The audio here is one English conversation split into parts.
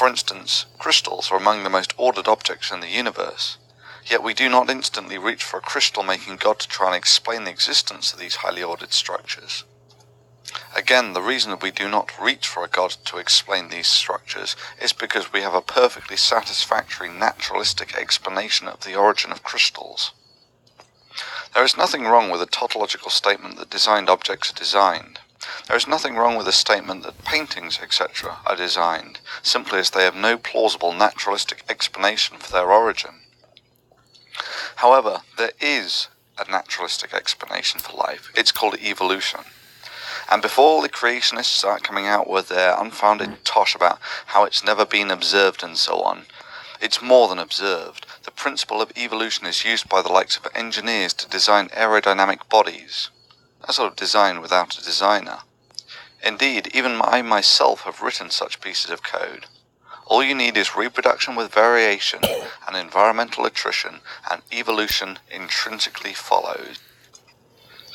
For instance, crystals are among the most ordered objects in the universe, yet we do not instantly reach for a crystal-making god to try and explain the existence of these highly ordered structures. Again, the reason that we do not reach for a god to explain these structures is because we have a perfectly satisfactory naturalistic explanation of the origin of crystals. There is nothing wrong with a tautological statement that designed objects are designed. There is nothing wrong with a statement that paintings, etc., are designed, simply as they have no plausible naturalistic explanation for their origin. However, there is a naturalistic explanation for life. It's called evolution. And before all the creationists start coming out with their unfounded tosh about how it's never been observed and so on, it's more than observed. The principle of evolution is used by the likes of engineers to design aerodynamic bodies. A sort of design without a designer. Indeed, even I myself have written such pieces of code. All you need is reproduction with variation and environmental attrition, and evolution intrinsically follows.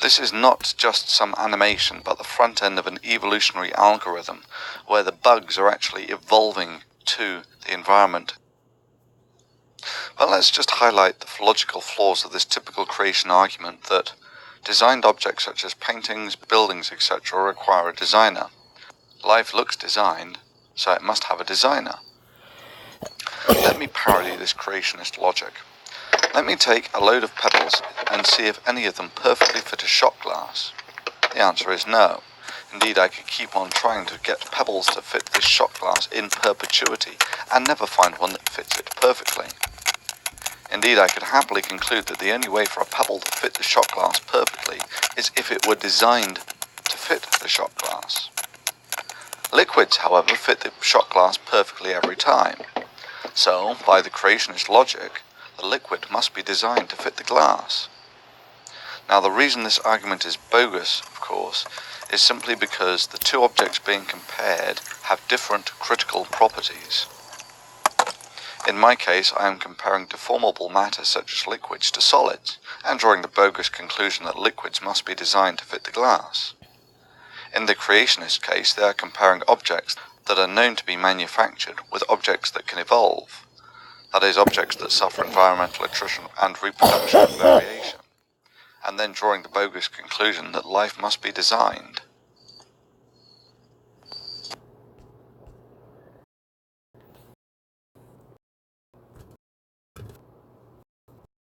This is not just some animation, but the front end of an evolutionary algorithm, where the bugs are actually evolving to the environment. But let's just highlight the logical flaws of this typical creation argument that designed objects such as paintings, buildings, etc. require a designer. Life looks designed, so it must have a designer. Let me parody this creationist logic. Let me take a load of pebbles and see if any of them perfectly fit a shot glass. The answer is no. Indeed, I could keep on trying to get pebbles to fit this shot glass in perpetuity and never find one that fits it perfectly. Indeed, I could happily conclude that the only way for a pebble to fit the shot glass perfectly is if it were designed to fit the shot glass. Liquids, however, fit the shot glass perfectly every time. So, by the creationist logic, the liquid must be designed to fit the glass. Now, the reason this argument is bogus, of course, is simply because the two objects being compared have different critical properties. In my case, I am comparing deformable matter such as liquids to solids, and drawing the bogus conclusion that liquids must be designed to fit the glass. In the creationist case, they are comparing objects that are known to be manufactured with objects that can evolve. That is, objects that suffer environmental attrition and reproduction and variation, and then drawing the bogus conclusion that life must be designed.